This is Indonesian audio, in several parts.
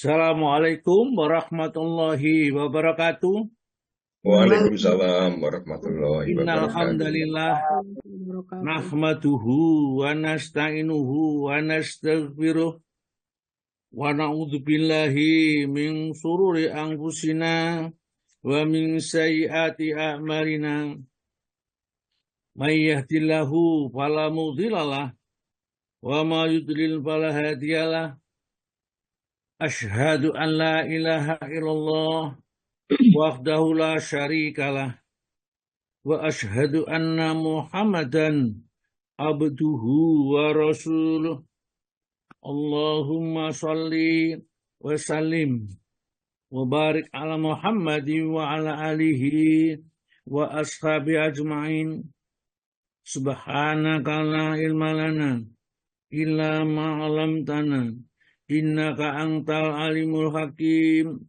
Assalamualaikum warahmatullahi wabarakatuh. Waalaikumsalam warahmatullahi Innal wabarakatuh. hamdalillah nahmaduhu wa nasta'inuhu wa nastaghfiruh wa na'udzu billahi min shururi anfusina wa min sayyiati a'malina. May yahdihillahu fala mudhillalah wa may yudlil fala hadiyalah. Asyhadu an la ilaha illallah wahdahu la syarikalah wa asyhadu anna Muhammadan abduhu wa rasuluh. Allahumma salli wa sallim wa barik ala Muhammadin wa ala alihi wa ashabi ajma'in. Subhanaka la ilma lana illa ma 'allamtana innaka antal alimul hakim.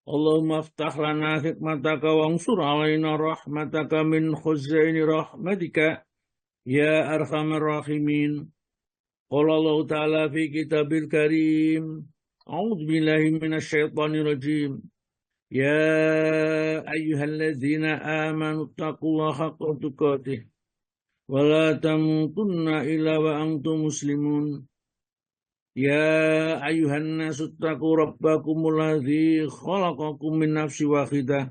Allahumma aftah lana hikmataka wansur alaina rahmataka min khuzaini rahmatika ya arhamar rahimin. Qala Allah ta'ala fi kitabil karim. A'udzu billahi minasyaitonir rajim. Ya ayyuhalladzina amanu taqullaha haqqa tuqatih wa la tamutunna illa wa antum muslimun. Ya ayuhan nasu taqu rabbakumul ladzi khalaqakum min nafsin wahidah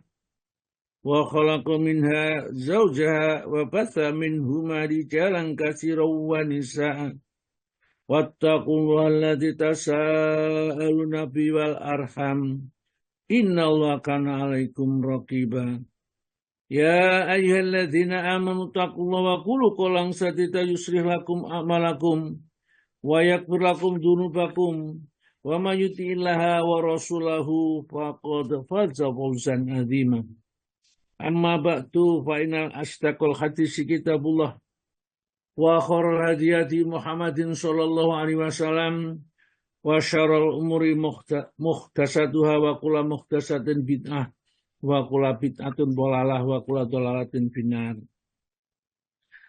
wa khalaqa minha zawjaha wa batha minhuma rijalan katsiran wa nisaa'a wattaqullaha alladzi tasaaluna bihi wal arham innallaha kana 'alaikum raqiba. Ya ayyuhalladzina amanu taqullaha wa qulu qawlan sadida yuslih lakum a'malakum wa yaghfir lakum dzunubakum wa may yuti'illaha wa rasulahu faqad faza fawzan 'azima. Amma ba'du fa innal asdaqal hadits kitabullah wa khairal hadiyati Muhammadin sallallahu alaihi wasallam wa syarrul umuri muhtasatuha wa kullu muhtasatin bid'ah wa kullu bid'atun dhalalah wa kullu dhalalatin finnar.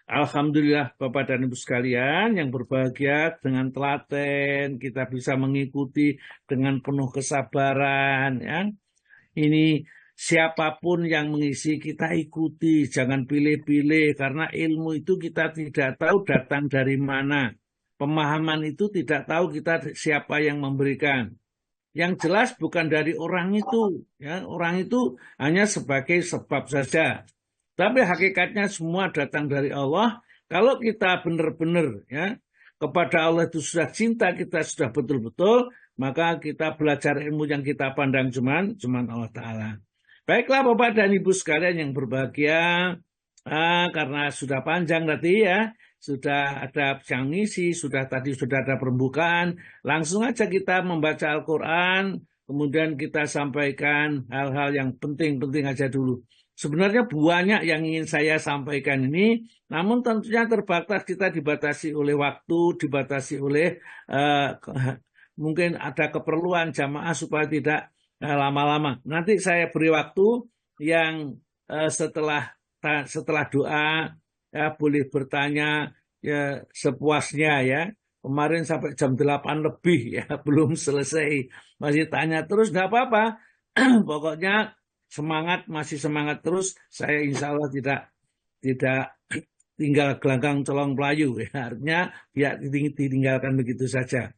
Alhamdulillah Bapak dan Ibu sekalian yang berbahagia, dengan telaten kita bisa mengikuti dengan penuh kesabaran ya. Ini siapapun yang mengisi kita ikuti, jangan pilih-pilih karena ilmu itu kita tidak tahu datang dari mana. Pemahaman itu tidak tahu kita siapa yang memberikan. Yang jelas bukan dari orang itu ya, orang itu hanya sebagai sebab saja. Tapi hakikatnya semua datang dari Allah. Kalau kita benar-benar ya kepada Allah itu sudah cinta, kita sudah betul-betul, maka kita belajar ilmu yang kita pandang cuman Allah Ta'ala. Baiklah Bapak dan Ibu sekalian yang berbahagia, karena sudah panjang tadi ya, sudah ada yang ngisi, sudah ada pembukaan, langsung aja kita membaca Al-Quran, kemudian kita sampaikan hal-hal yang penting-penting aja dulu. Sebenarnya banyak yang ingin saya sampaikan ini, namun tentunya terbatas, kita dibatasi oleh waktu, dibatasi oleh mungkin ada keperluan jamaah supaya tidak lama-lama. Nanti saya beri waktu yang setelah doa ya, boleh bertanya ya, sepuasnya ya. Kemarin sampai jam 8 lebih ya, belum selesai. Masih tanya terus, enggak apa-apa. Pokoknya semangat, masih semangat terus. Saya insya Allah tidak tinggal gelanggang colong pelayu. Ya. Artinya ya ditinggalkan begitu saja.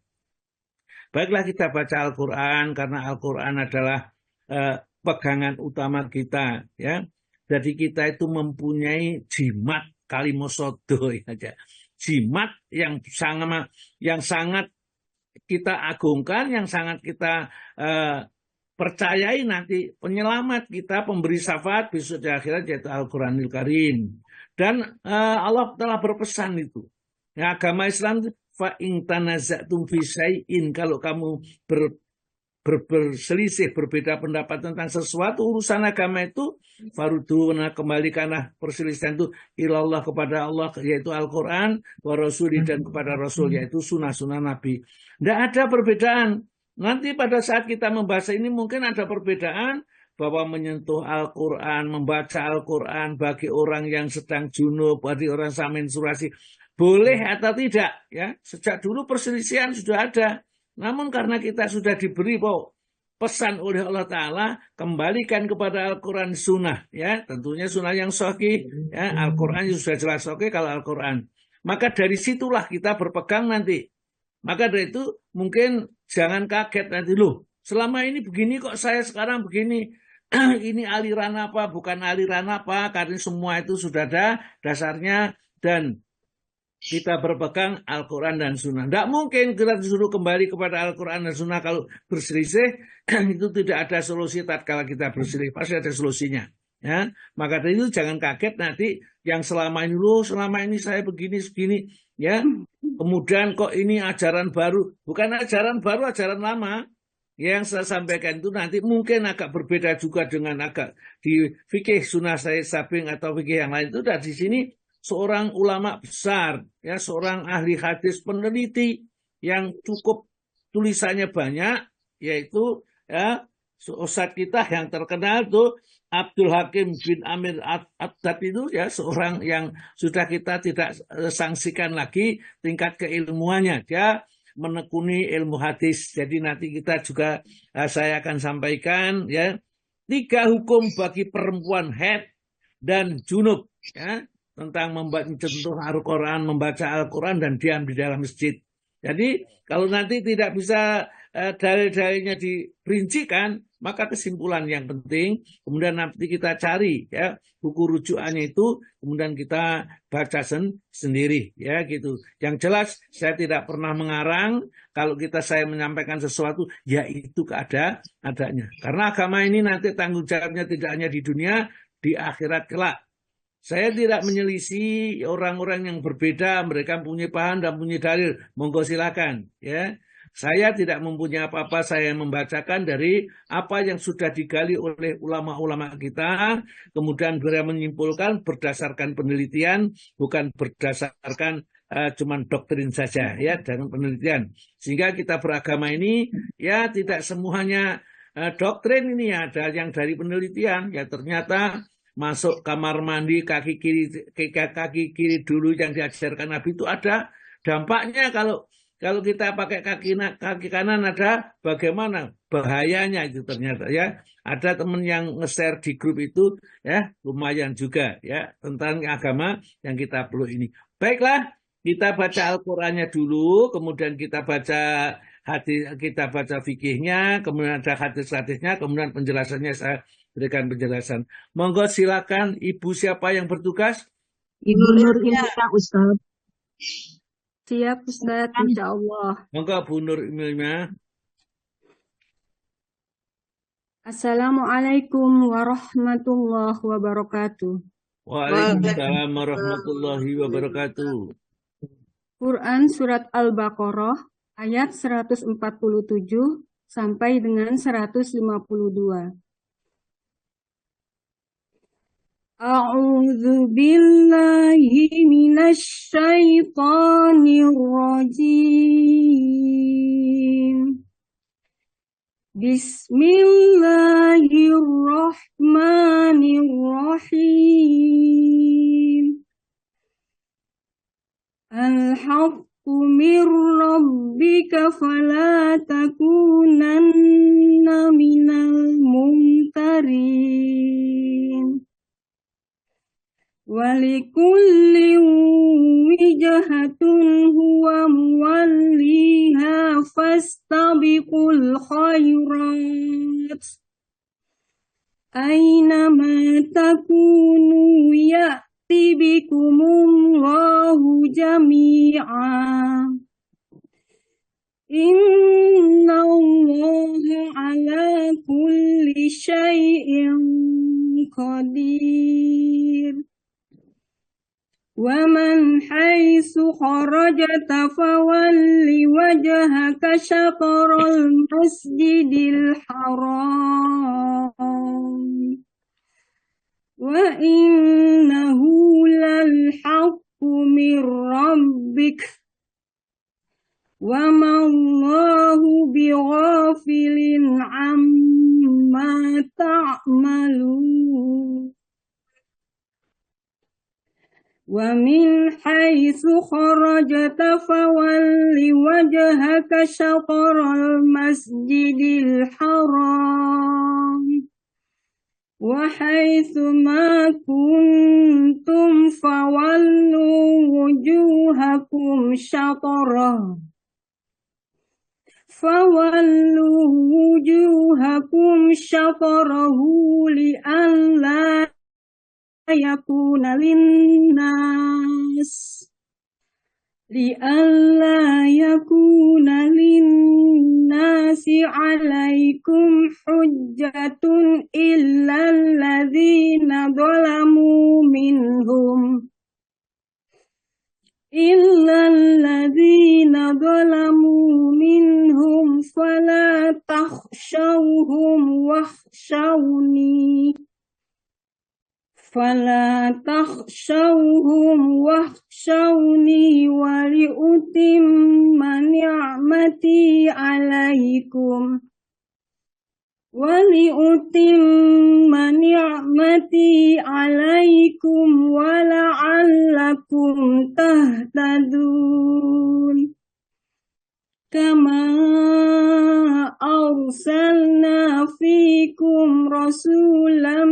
Baiklah kita baca Al-Quran karena Al-Quran adalah pegangan utama kita. Ya. Jadi kita itu mempunyai jimat kalimosodo ya. Jimat yang sangat kita agungkan, yang sangat kita percayai nanti penyelamat kita, pemberi syafaat besok di akhirat, yaitu Al-Quranul Karim. Dan Allah telah berpesan itu. Ya, agama Islam fa in tanaza'tum fi syai'in, kalau kamu berselisih, berbeda pendapat tentang sesuatu urusan agama itu, faruduna, kembalikanlah perselisihan itu ilallah, kepada Allah, yaitu Al-Quran, wa rasuli, dan kepada Rasul, yaitu sunnah-sunnah Nabi. Tidak ada perbedaan. Nanti pada saat kita membahas ini mungkin ada perbedaan bahwa menyentuh Al-Quran, membaca Al-Quran bagi orang yang sedang junub, bagi orang yang menstruasi, boleh atau tidak ya. Sejak dulu perselisihan sudah ada. Namun karena kita sudah diberi pesan oleh Allah Ta'ala, kembalikan kepada Al-Quran Sunnah, ya tentunya Sunnah yang sahih, ya Al-Quran sudah jelas oke kalau Al-Quran. Maka dari situlah kita berpegang nanti. Maka dari itu mungkin jangan kaget nanti, loh selama ini begini kok saya sekarang begini. Ini aliran apa, bukan aliran apa, karena semua itu sudah ada dasarnya dan kita berpegang Al-Quran dan Sunnah. Tidak mungkin kita disuruh kembali kepada Al-Quran dan Sunnah kalau berselisih, itu tidak ada solusi tatkala kita berselisih, pasti ada solusinya. Ya, maka dari itu jangan kaget nanti yang selama ini, loh selama ini saya begini, ya. Kemudian kok ini ajaran baru, bukan ajaran baru, ajaran lama. Yang saya sampaikan itu nanti mungkin agak berbeda juga dengan agak di fikih sunnah saya sabing atau fikih yang lain itu. Dan di sini seorang ulama besar, ya seorang ahli hadis peneliti yang cukup tulisannya banyak, yaitu ya ustadz kita yang terkenal tuh Abdul Hakim bin Amir Ad-Dad itu, ya seorang yang sudah kita tidak sangsikan lagi tingkat keilmuannya. Dia menekuni ilmu hadis. Jadi nanti kita juga saya akan sampaikan ya 3 hukum bagi perempuan haid dan junub, ya tentang menyentuh Al-Quran, membaca Al-Quran dan diam di dalam masjid. Jadi kalau nanti tidak bisa dalil-dalilnya diperincikan, maka kesimpulan yang penting kemudian nanti kita cari ya buku rujukannya itu, kemudian kita baca sendiri ya gitu. Yang jelas saya tidak pernah mengarang kalau saya menyampaikan sesuatu ya itu adanya. Karena agama ini nanti tanggung jawabnya tidak hanya di dunia, di akhirat kelak. Saya tidak menyelisih orang-orang yang berbeda, mereka punya paham dan punya dalil, monggo silakan ya. Saya tidak mempunyai apa-apa, saya membacakan dari apa yang sudah digali oleh ulama-ulama kita, kemudian beliau menyimpulkan berdasarkan penelitian, bukan berdasarkan cuman doktrin saja, ya dengan penelitian. Sehingga kita beragama ini ya tidak semuanya doktrin, ini ada yang dari penelitian, ya ternyata masuk kamar mandi kaki kiri dulu yang diajarkan Nabi itu ada dampaknya. Kalau kita pakai kaki kanan ada bagaimana bahayanya itu ternyata ya. Ada teman yang nge-share di grup itu ya lumayan juga ya tentang agama yang kita perlu ini. Baiklah, kita baca Al-Qur'annya dulu, kemudian kita baca hadis, kita baca fikihnya, kemudian ada hadis-hadisnya, kemudian penjelasannya saya berikan penjelasan. Monggo silakan Ibu siapa yang bertugas? Ibu Nur Ilmiah, Ustaz. Siap Ustaz, insya Allah. Monggo Bu Nur Ilmiah. Assalamualaikum warahmatullahi wabarakatuh. Waalaikumsalam warahmatullahi wabarakatuh. Quran Surat Al-Baqarah ayat 147 sampai dengan 152. A'udzu billahi minasy syaithanir rajim. Bismillahirrahmanirrahim. Al-haqqu mir rabbika fala takunanna minal mumtarin. Walikulli wijhatun huwa muwalliha fastabiqul khairat. Aynama takunu ya'ti bikumullahu jami'a. Inna Allaha ala kulli syai'in qadir. ومن حيث خرجت فول وجهك شطر المسجد الحرام وإنه للحق من ربك وما الله بغافل عما تعملون ومن حيث خرجت فول وجهك شطر المسجد الحرام وحيث ما كنتم فولوا وجوهكم شطره لئلا يكون للناس عليكم حجة إلا الذين ظلموا منهم فلا تخشوهم واخشوني ولأتم نعمتي عليكم ولعلكم تهتدون كما أرسلنا فيكم رسولا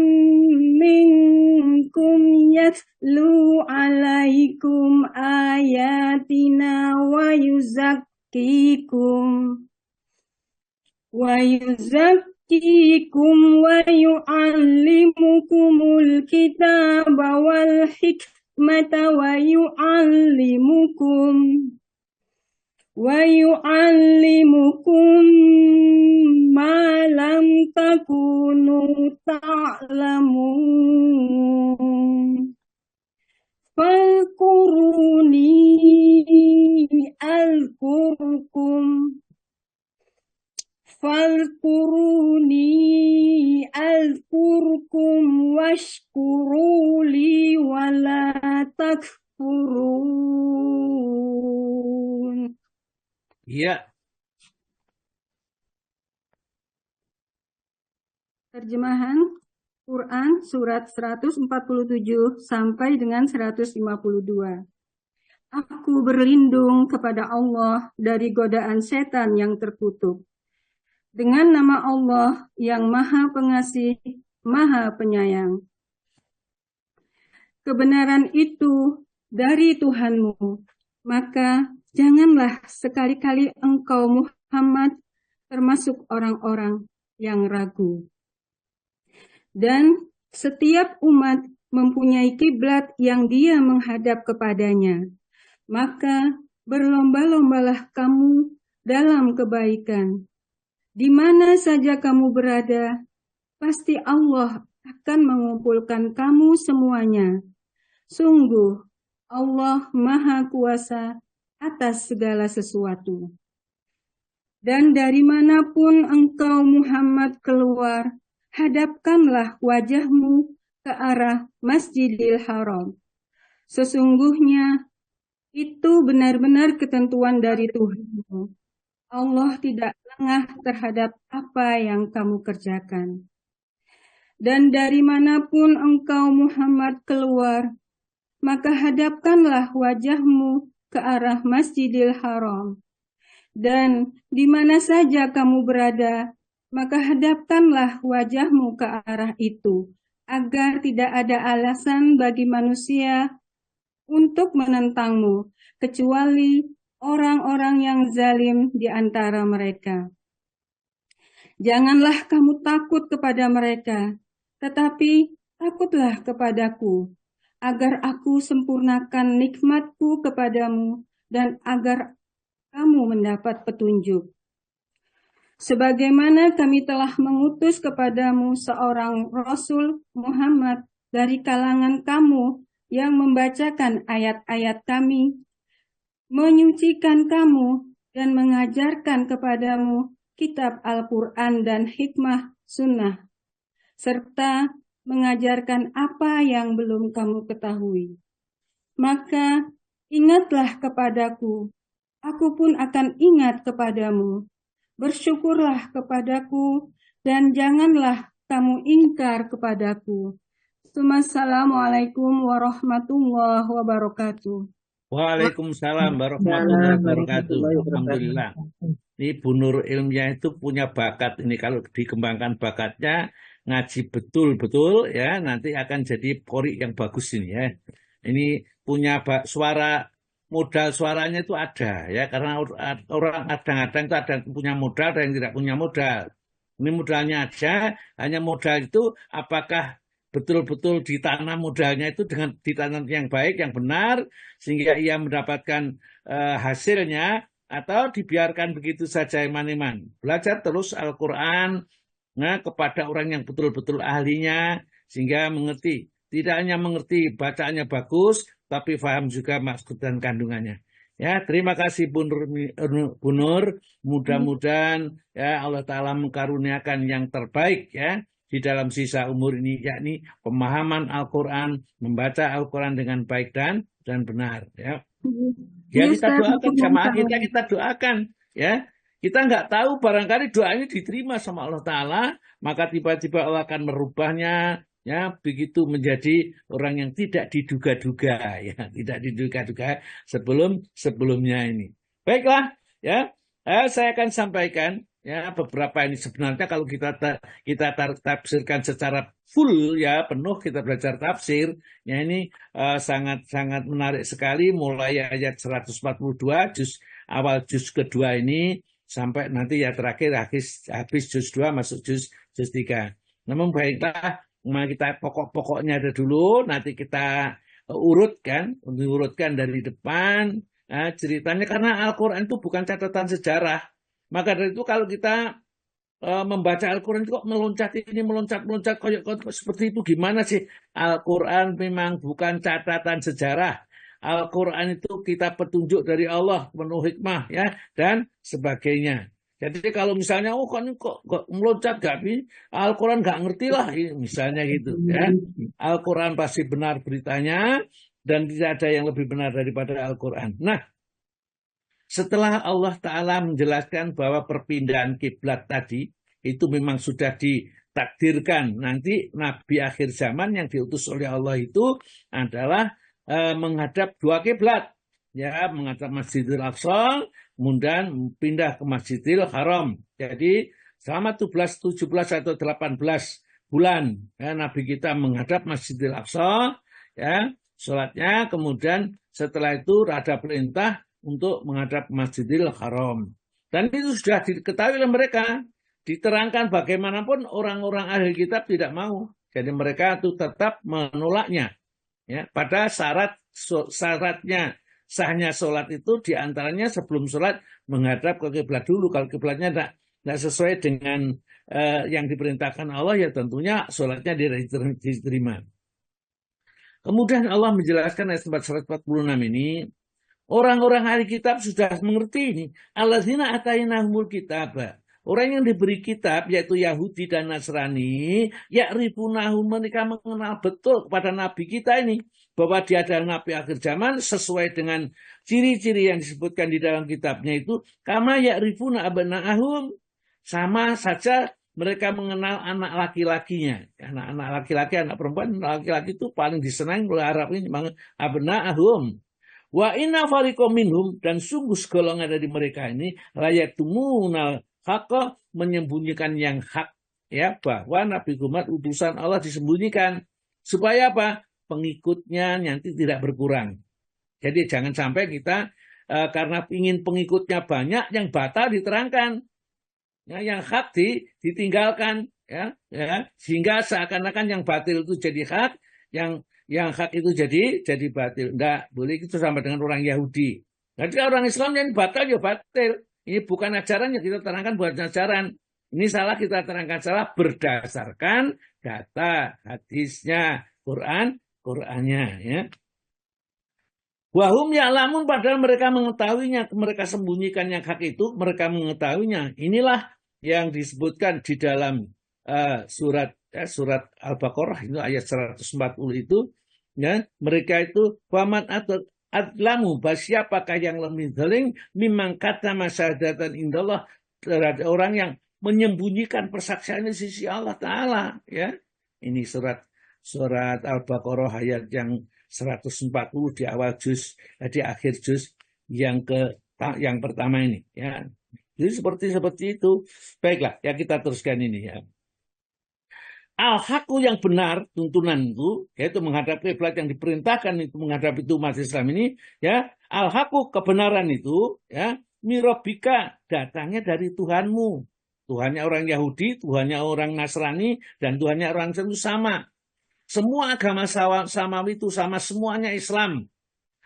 منكم يتلو عليكم آياتنا ويزكيكم ويعلمكم الكتاب والحكمة ويعلمكم ما لم تكونوا تعلمون فاذكروني أذكركم واشكروا لي ولا تكفرون. Ya. Terjemahan Quran surat 147 sampai dengan 152. Aku berlindung kepada Allah dari godaan setan yang terkutuk. Dengan nama Allah yang Maha Pengasih, Maha Penyayang. Kebenaran itu dari Tuhanmu, maka janganlah sekali-kali engkau Muhammad termasuk orang-orang yang ragu. Dan setiap umat mempunyai kiblat yang dia menghadap kepadanya. Maka berlomba-lombalah kamu dalam kebaikan. Di mana saja kamu berada, pasti Allah akan mengumpulkan kamu semuanya. Sungguh, Allah Maha Kuasa atas segala sesuatu. Dan dari manapun engkau Muhammad keluar, hadapkanlah wajahmu ke arah Masjidil Haram. Sesungguhnya itu benar-benar ketentuan dari Tuhanmu. Allah tidak lengah terhadap apa yang kamu kerjakan. Dan dari manapun engkau Muhammad keluar, maka hadapkanlah wajahmu ke arah Masjidil Haram. Dan di mana saja kamu berada, maka hadapkanlah wajahmu ke arah itu, agar tidak ada alasan bagi manusia untuk menentangmu, kecuali orang-orang yang zalim di antara mereka. Janganlah kamu takut kepada mereka, tetapi takutlah kepadaku, agar aku sempurnakan nikmatku kepadamu dan agar kamu mendapat petunjuk. Sebagaimana kami telah mengutus kepadamu seorang Rasul Muhammad dari kalangan kamu yang membacakan ayat-ayat kami, menyucikan kamu dan mengajarkan kepadamu kitab Al-Quran dan hikmah sunnah, serta mengajarkan apa yang belum kamu ketahui. Maka ingatlah kepadaku, aku pun akan ingat kepadamu. Bersyukurlah kepadaku dan janganlah kamu ingkar kepadaku. Assalamualaikum warahmatullahi wabarakatuh. Waalaikumsalam warahmatullahi wabarakatuh. Alhamdulillah. Ini Bu Nur ilmiah itu punya bakat. Ini kalau dikembangkan bakatnya, ngaji betul-betul ya, nanti akan jadi qori yang bagus ini ya. Ini punya suara, modal suaranya itu ada ya, karena orang kadang-kadang itu ada yang punya modal, ada yang tidak punya modal. Ini modalnya aja, hanya modal itu apakah betul-betul ditanam modalnya itu dengan ditanam yang baik, yang benar, sehingga ia mendapatkan hasilnya, atau dibiarkan begitu saja iman-iman. Belajar terus Al-Quran kepada orang yang betul-betul ahlinya, sehingga mengerti. Tidak hanya mengerti bacaannya bagus, tapi paham juga maksud dan kandungannya. Ya, terima kasih Bu Nur. Mudah-mudahan ya Allah Ta'ala mengkaruniakan yang terbaik ya di dalam sisa umur ini, yakni pemahaman Al-Quran, membaca Al-Quran dengan baik dan benar ya. Ya kita doakan jamaah kita doakan ya. Kita nggak tahu, barangkali doa ini diterima sama Allah Ta'ala, maka tiba-tiba Allah akan merubahnya ya, begitu menjadi orang yang tidak diduga-duga ya, tidak diduga-duga sebelumnya ini. Baiklah ya, saya akan sampaikan ya beberapa ini. Sebenarnya kalau kita tafsirkan secara full ya, penuh kita belajar tafsir ya, ini sangat-sangat menarik sekali, mulai ayat 142 awal juz kedua ini sampai nanti ya terakhir habis juz 2 masuk juz 3. Namun baiklah, kita pokok-pokoknya ada dulu, nanti kita urutkan dari depan ceritanya, karena Al-Quran itu bukan catatan sejarah. Maka dari itu kalau kita membaca Al-Quran kok meloncat seperti itu, gimana sih? Al-Quran memang bukan catatan sejarah. Al-Quran itu kita petunjuk dari Allah, penuh hikmah ya dan sebagainya. Jadi kalau misalnya kok meloncat Al-Quran nggak ngerti lah, misalnya gitu ya. Al-Quran pasti benar beritanya dan tidak ada yang lebih benar daripada Al-Quran. Nah, setelah Allah Ta'ala menjelaskan bahwa perpindahan kiblat tadi itu memang sudah ditakdirkan, nanti Nabi akhir zaman yang diutus oleh Allah itu adalah menghadap dua kiblat, ya, menghadap Masjidil Aqsa, kemudian pindah ke Masjidil Haram. Jadi selama 17 atau 18 bulan ya, Nabi kita menghadap Masjidil Aqsa, ya, sholatnya, kemudian setelah itu ada perintah untuk menghadap Masjidil Haram. Dan itu sudah diketahui oleh mereka, diterangkan bagaimanapun orang-orang ahli kitab tidak mau. Jadi mereka itu tetap menolaknya. Ya, pada syaratnya sahnya sholat itu diantaranya sebelum sholat menghadap ke kiblat dulu. Kalau kiblatnya tidak sesuai dengan yang diperintahkan Allah, ya tentunya sholatnya diterima. Kemudian Allah menjelaskan ayat 146 ini, orang-orang ahli kitab sudah mengerti ini. Alladzina atainahumul kitaba. Orang yang diberi kitab, yaitu Yahudi dan Nasrani, ya'rifunahu, mereka mengenal betul kepada Nabi kita ini, bahwa dia adalah Nabi akhir zaman, sesuai dengan ciri-ciri yang disebutkan di dalam kitabnya itu, kama ya'rifuna abna'ahum, sama saja mereka mengenal anak laki-lakinya. Anak-anak laki-laki, anak perempuan, anak laki-laki itu paling disenangi oleh Arab ini, abna'ahum. Wa inna fariqam minhum, dan sungguh segolongan dari mereka ini layaktumunal haqqa, menyembunyikan yang hak, ya, bahwa Nabi Muhammad utusan Allah disembunyikan supaya apa? Pengikutnya nanti tidak berkurang. Jadi jangan sampai kita karena ingin pengikutnya banyak, yang batal diterangkan, ya, yang hak ditinggalkan, ya, sehingga seakan-akan yang batil itu jadi hak, yang hak itu jadi batil. Enggak boleh itu, sama dengan orang Yahudi. Jadi orang Islam yang batal ya batil. Ini bukan ajaran yang kita terangkan, bukan ajaran. Ini salah, kita terangkan salah berdasarkan data hadisnya, Qur'annya, ya. Wahum ya'lamun, padahal mereka mengetahuinya, mereka sembunyikan yang hak itu, mereka mengetahuinya. Inilah yang disebutkan di dalam surat Al-Baqarah itu ayat 140 itu, ya, mereka itu waman adlamu, siapakah yang lebih zalim mimman katama syahadatan indallah, terhadap orang yang menyembunyikan persaksian di sisi Allah Ta'ala, ya. Ini surat surat Al-Baqarah ayat yang 140 di awal juz, di akhir juz yang pertama ini ya. Jadi seperti itu. Baiklah, ya kita teruskan ini ya. Al-haqqu yang benar, tuntunan itu, yaitu menghadap kiblat yang diperintahkan itu menghadap itu umat Islam ini, ya. Al-haqqu kebenaran itu, ya, mirobika datangnya dari Tuhanmu. Tuhannya orang Yahudi, Tuhannya orang Nasrani, dan Tuhannya orang Islam itu sama. Semua agama samawi itu sama, semuanya Islam.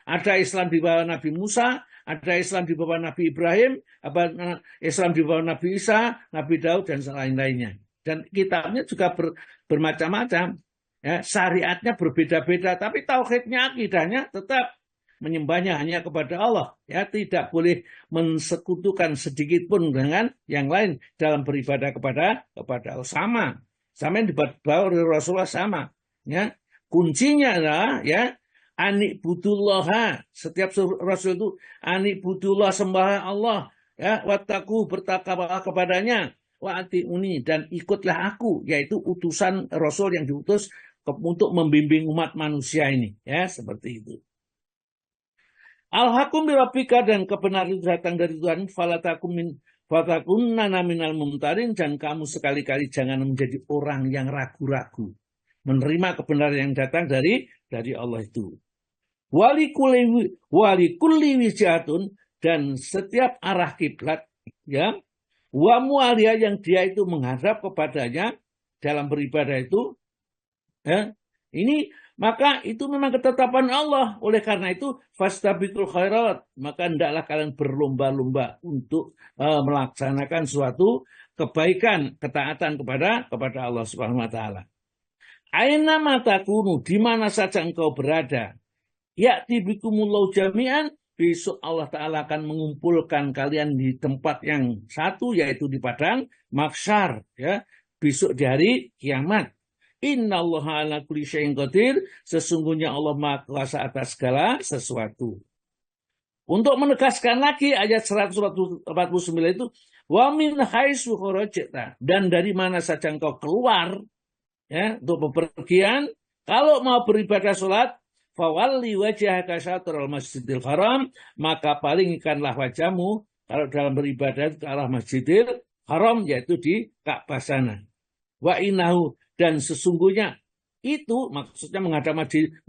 Ada Islam di bawah Nabi Musa, ada Islam di bawah Nabi Ibrahim, Islam di bawah Nabi Isa, Nabi Daud, dan lain-lainnya. Dan kitabnya juga bermacam-macam. Ya, syariatnya berbeda-beda, tapi tauhidnya, akidahnya tetap menyembahnya hanya kepada Allah. Ya, tidak boleh mensekutukan sedikit pun dengan yang lain dalam beribadah kepada Allah. Sama yang dibawa oleh Rasulullah sama. Ya, kuncinya adalah ya anik budullah. Setiap Rasul itu anik budullah, sembah Allah. Ya, wattaku, bertakwalah kepadanya. Wa'ati'uni, dan ikutlah aku, yaitu utusan Rasul yang diutus untuk membimbing umat manusia ini. Ya, seperti itu. Al-hakum birabbika, dan kebenaran itu datang dari Tuhan. Fatakunna minal mumtarin, dan kamu sekali-kali jangan menjadi orang yang ragu-ragu menerima kebenaran yang datang dari Allah itu. Wali kulli wijatun, dan setiap arah kiblat ya, wa mualiya, yang dia itu menghadap kepadanya dalam beribadah itu ya, ini maka itu memang ketetapan Allah. Oleh karena itu fastabiqul khairat, maka hendaklah kalian berlomba-lomba untuk melaksanakan suatu kebaikan, ketaatan kepada Allah Subhanahu wa taala. Aina matakunu, di mana saja engkau berada, ya'ti bikumullahu jami'an, besok Allah Ta'ala akan mengumpulkan kalian di tempat yang satu, yaitu di padang mahsyar ya, besok di hari kiamat. Innallaha ala kulli syai'in qadir, sesungguhnya Allah Maha Kuasa atas segala sesuatu. Untuk menegaskan lagi ayat 149 itu, wa min haitsu kharajta, dan dari mana saja engkau keluar ya, untuk bepergian, kalau mau beribadah sholat, fawalli wajhaka syatral masjidil haram, maka palingkanlah wajahmu kalau dalam beribadah ke arah masjidil haram, yaitu di Ka'bah sana. Wa innahu, dan sesungguhnya itu maksudnya menghadap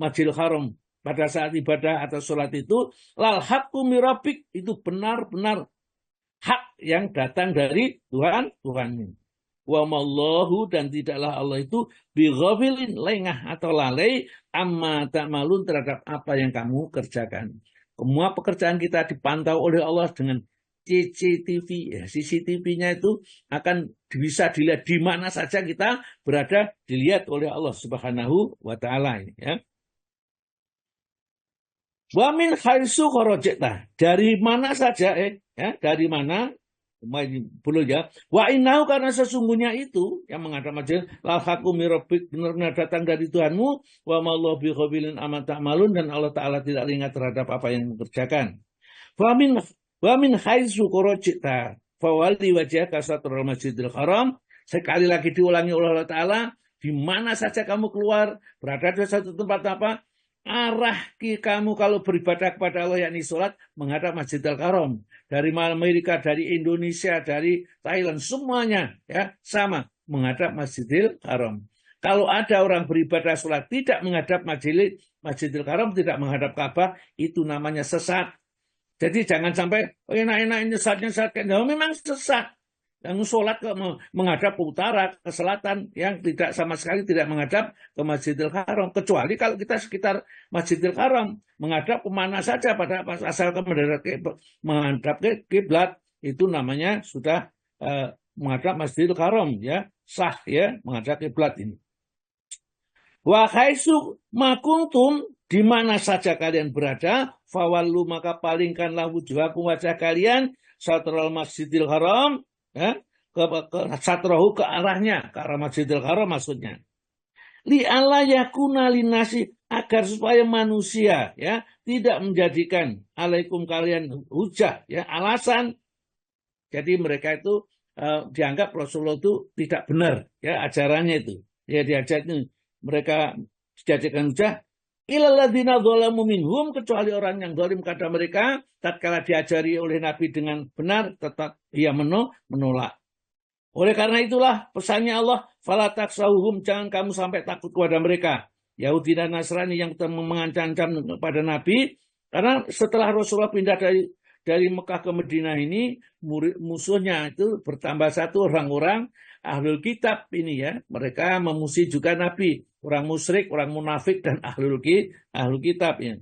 masjidil haram pada saat ibadah atau sholat itu, lal haqqu mirabbik, itu benar-benar hak yang datang dari Tuhanmu. Wa mallahu, dan tidaklah Allah itu bighafilin, lengah atau lalai, amma ta'malun, terhadap apa yang kamu kerjakan. Semua pekerjaan kita dipantau oleh Allah dengan CCTV. Ya, CCTV-nya itu akan bisa dilihat di mana saja kita berada, dilihat oleh Allah Subhanahu wa taala ini ya. Wa min haitsu kharajta, dari mana saja ya, dari mana belum ya. Wa innahu, karena sesungguhnya itu yang menghadap masjid, lal haqqu mirabbik, benar-benar datang dari Tuhanmu, wa mallahu bi ghafilin amma ta'malun, dan Allah Ta'ala tidak ingat terhadap apa yang mengerjakan. Wa min haitsu kharajta fawalli wajhaka syatral masjidil haram, sekali lagi diulangi oleh Allah Ta'ala, di mana saja kamu keluar, berada di satu tempat apa, arah kamu kalau beribadah kepada Allah, yakni sholat, menghadap Masjidil Haram. Dari Amerika, dari Indonesia, dari Thailand, semuanya ya sama, menghadap Masjidil Haram. Kalau ada orang beribadah sholat tidak menghadap Masjidil Haram, tidak menghadap Ka'bah, itu namanya sesat. Jadi jangan sampai enak-enak nyesat-nyesat, memang sesat. Yang sholat menghadap ke utara, ke selatan, yang tidak sama sekali tidak menghadap ke Masjidil Haram. Kecuali kalau kita sekitar Masjidil Haram, menghadap kemana saja, pada asal menghadap ke kiblat, itu namanya sudah menghadap Masjidil Haram, ya, sah ya, menghadap kiblat ini. Wa haitsu ma kuntum, di mana saja kalian berada, fawallu, maka palingkanlah wujuhakum, wajah kalian, syatral Masjidil Haram, ya, ke satrahu, ke arahnya, ke arah Masjidil Haram maksudnya. Li alla yakuna linasi, agar supaya manusia ya tidak menjadikan alaikum kalian hujah ya, alasan. Jadi mereka itu dianggap Rasulullah itu tidak benar ya ajarannya itu. Ya diajar ini mereka dijadikan hujah ilalladzina dzalamu minhum, kecuali orang yang zalim kepada mereka tatkala diajari oleh Nabi dengan benar tetap ia menolak. Oleh karena itulah pesannya Allah, fala taksauhum, jangan kamu sampai takut kepada mereka. Yahudi dan Nasrani yang mengancam kepada Nabi, karena setelah Rasulullah pindah dari Mekah ke Madinah ini, musuhnya itu bertambah satu, orang-orang ahlul kitab ini ya. Mereka memusuhi juga Nabi, orang musyrik, orang munafik dan ahlul kitab ya.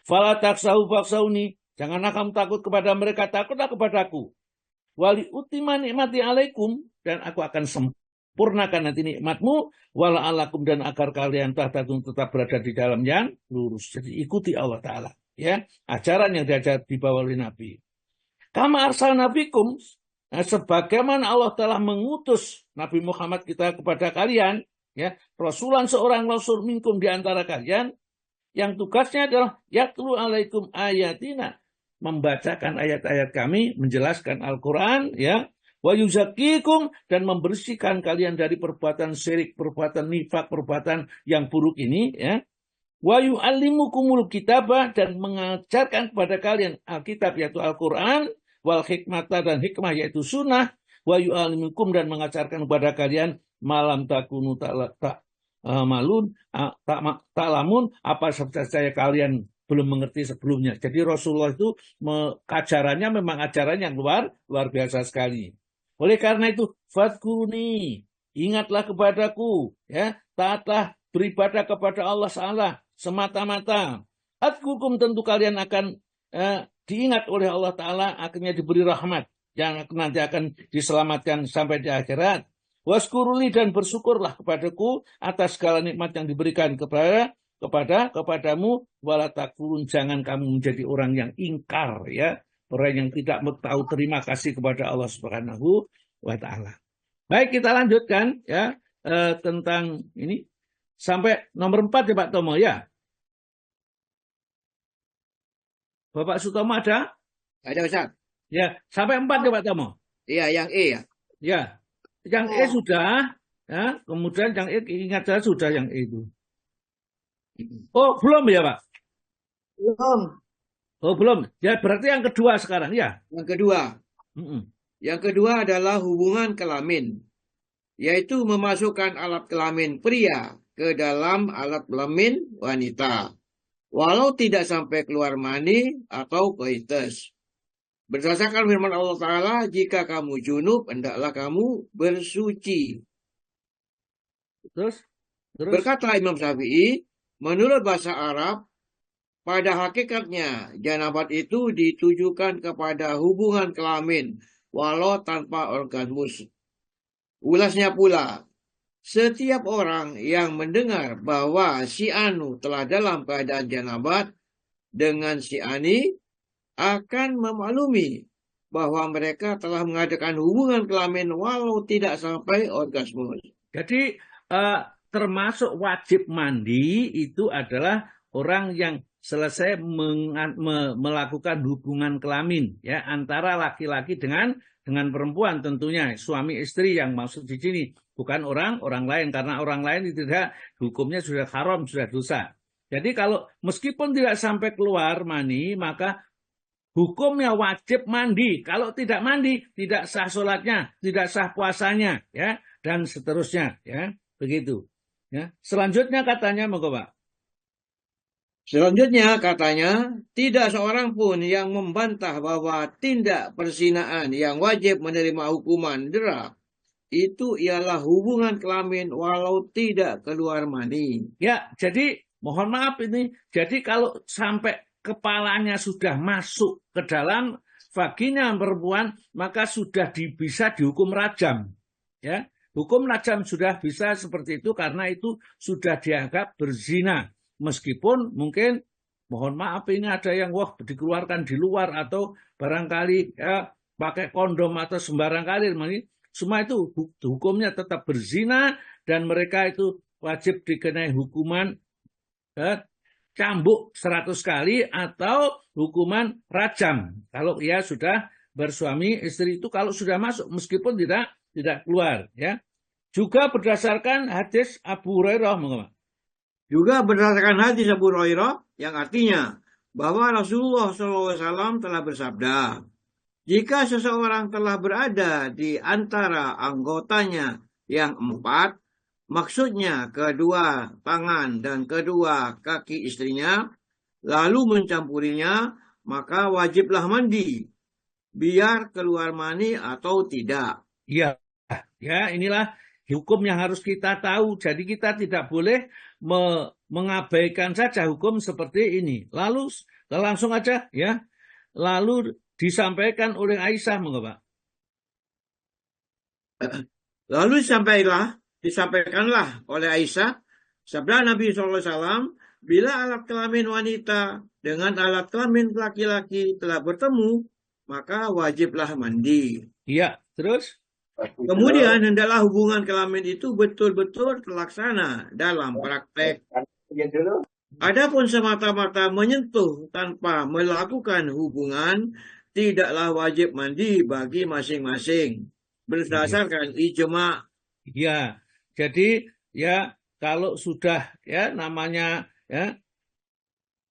Fala taksauni, janganlah kamu takut kepada mereka, takutlah kepadaku. Wali utima nikmati alaikum, dan aku akan sempurnakan nanti nikmatmu, wala alakum, dan agar kalian tetap berada di dalam yang lurus. Jadi ikuti Allah Ta'ala, ya, ajaran yang dibawa oleh Nabi. Kama arsalna fikum, sebagaimana Allah telah mengutus Nabi Muhammad kita kepada kalian, ya, rasulan, seorang rasul minkum di antara kalian, yang tugasnya adalah yatlu alaikum ayatina, membacakan ayat-ayat kami, menjelaskan Al-Quran, ya, wa yuzakkikum, dan membersihkan kalian dari perbuatan syirik, perbuatan nifak, perbuatan yang buruk ini, ya, wa yu'allimukumul kitabah, dan mengajarkan kepada kalian Alkitab yaitu Al-Quran, wal hikmata, dan hikmah yaitu sunnah, wa yu'allimukum, dan mengajarkan kepada kalian malam takunu malun ta'lamun, apa saja kalian belum mengerti sebelumnya. Jadi Rasulullah itu ajarannya memang ajaran yang luar biasa sekali. Oleh karena itu, fadkuruni, ingatlah kepadaku, ya, taatlah beribadah kepada Allah Ta'ala semata-mata. Adkukum, tentu kalian akan diingat oleh Allah Ta'ala, akhirnya diberi rahmat, yang nanti akan diselamatkan sampai di akhirat. Waskuruli, dan bersyukurlah kepadaku atas segala nikmat yang diberikan kepadamu, wala takfurun, jangan kamu menjadi orang yang ingkar, ya, orang yang tidak tahu terima kasih kepada Allah Subhanahu wa Ta'ala. Baik, kita lanjutkan, ya, tentang ini sampai nomor 4 ya Pak Tomo, ya. Bapak Sutomo ada? Ada, Ustaz. Ya, sampai 4 ya Pak Tomo. Iya, yang E ya. Ya, yang E sudah, ya, kemudian yang E ingat saya sudah yang E itu. Oh, belum ya, Pak? Belum. Oh, belum. Ya, berarti yang kedua sekarang, ya. Yang kedua. Yang kedua adalah hubungan kelamin, yaitu memasukkan alat kelamin pria ke dalam alat kelamin wanita, walau tidak sampai keluar mani atau koitus. Berdasarkan firman Allah Ta'ala, jika kamu junub, hendaklah kamu bersuci. Terus? Berkata Imam Syafi'i, menurut bahasa Arab, pada hakikatnya janabat itu ditujukan kepada hubungan kelamin, walau tanpa orgasmus. Ulasnya pula, setiap orang yang mendengar bahwa si Anu telah dalam keadaan janabat dengan si Ani akan memaklumi bahwa mereka telah mengadakan hubungan kelamin walau tidak sampai orgasmus. Jadi termasuk wajib mandi itu adalah orang yang selesai melakukan hubungan kelamin, ya, antara laki-laki dengan perempuan, tentunya suami istri yang maksud di sini, bukan orang lain, karena orang lain itu tidak, hukumnya sudah haram, sudah dosa. Jadi kalau meskipun tidak sampai keluar mani, maka hukumnya wajib mandi. Kalau tidak mandi, tidak sah sholatnya, tidak sah puasanya, ya, dan seterusnya, ya, begitu. Ya. Selanjutnya katanya, monggo Pak. Selanjutnya katanya, tidak seorang pun yang membantah bahwa tindak perzinaan yang wajib menerima hukuman dera itu ialah hubungan kelamin walau tidak keluar mani. Ya, jadi mohon maaf ini, jadi kalau sampai kepalanya sudah masuk ke dalam vagina perempuan, maka sudah bisa dihukum rajam, ya. Hukum rajam sudah bisa seperti itu karena itu sudah dianggap berzina. Meskipun mungkin, mohon maaf ini ada yang dikeluarkan di luar atau barangkali ya, pakai kondom atau sembarang kali. Semua itu hukumnya tetap berzina dan mereka itu wajib dikenai hukuman cambuk 100 kali atau hukuman rajam. Kalau ia sudah bersuami istri itu kalau sudah masuk meskipun tidak keluar, ya. Juga berdasarkan hadis Abu Hurairah, Pak. Juga berdasarkan hadis Abu Hurairah yang artinya bahwa Rasulullah SAW telah bersabda, jika seseorang telah berada di antara anggotanya yang 4, maksudnya kedua tangan dan kedua kaki istrinya, lalu mencampurinya, maka wajiblah mandi, biar keluar mani atau tidak. Iya, ya inilah hukum yang harus kita tahu. Jadi kita tidak boleh mengabaikan saja hukum seperti ini. Lalu langsung aja ya. Lalu disampaikan oleh Aisyah, Pak. Lalu disampaikanlah oleh Aisyah, sabda Nabi SAW, bila alat kelamin wanita dengan alat kelamin laki-laki telah bertemu, maka wajiblah mandi. Iya, terus? Kemudian hendaklah hubungan kelamin itu betul-betul terlaksana dalam praktek. Adapun semata-mata menyentuh tanpa melakukan hubungan, tidaklah wajib mandi bagi masing-masing berdasarkan ijma. Ya, jadi ya kalau sudah ya namanya ya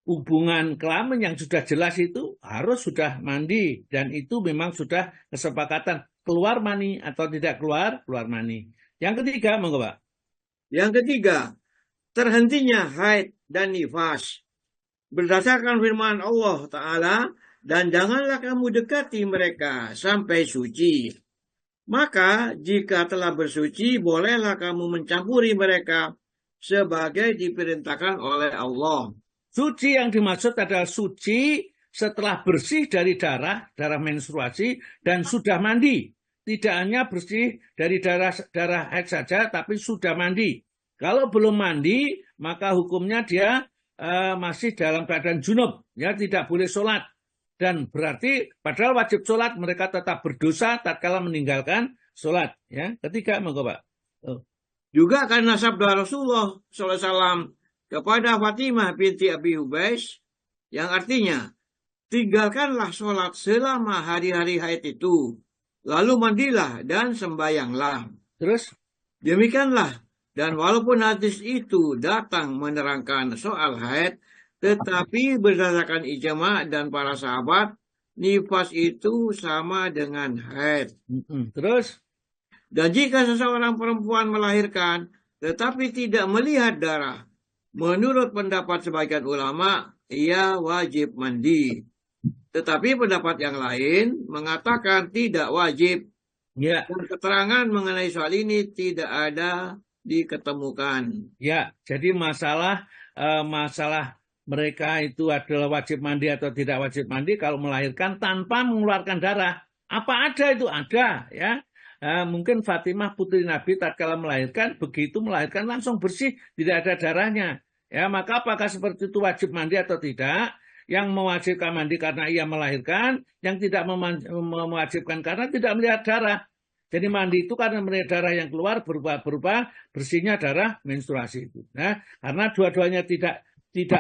hubungan kelamin yang sudah jelas itu harus sudah mandi, dan itu memang sudah kesepakatan keluar mani atau tidak keluar mani. Yang ketiga, Pak. Yang ketiga, terhentinya haid dan nifas berdasarkan firman Allah Ta'ala, dan janganlah kamu dekati mereka sampai suci. Maka jika telah bersuci, bolehlah kamu mencampuri mereka sebagai diperintahkan oleh Allah. Suci yang dimaksud adalah suci setelah bersih dari darah menstruasi dan sudah mandi. Tidak hanya bersih dari darah haid saja, tapi sudah mandi. Kalau belum mandi, maka hukumnya dia masih dalam keadaan junub, ya tidak boleh sholat. Dan berarti padahal wajib sholat, mereka tetap berdosa tatkala meninggalkan sholat. Ya, ketiga, Pak. Juga karena sabda Rasulullah SAW kepada Fatimah binti Abi Hubais, yang artinya, tinggalkanlah sholat selama hari-hari haid itu, lalu mandilah dan sembayanglah. Terus? Demikianlah, dan walaupun hadis itu datang menerangkan soal haid, tetapi berdasarkan ijma dan para sahabat, nifas itu sama dengan haid. Terus? Dan jika seseorang perempuan melahirkan, tetapi tidak melihat darah, menurut pendapat sebagian ulama, ia wajib mandi. Tetapi pendapat yang lain mengatakan tidak wajib. Ya. Dan keterangan mengenai soal ini tidak ada diketemukan. Ya, jadi masalah mereka itu adalah wajib mandi atau tidak wajib mandi kalau melahirkan tanpa mengeluarkan darah. Apa ada itu? Ada, ya. Mungkin Fatimah putri Nabi tatkala melahirkan, begitu melahirkan langsung bersih, tidak ada darahnya. Ya, maka apakah seperti itu wajib mandi atau tidak? Yang mewajibkan mandi karena ia melahirkan, yang tidak mewajibkan karena tidak melihat darah. Jadi mandi itu karena melihat darah yang keluar berupa bersihnya darah menstruasi itu. Nah, karena dua-duanya tidak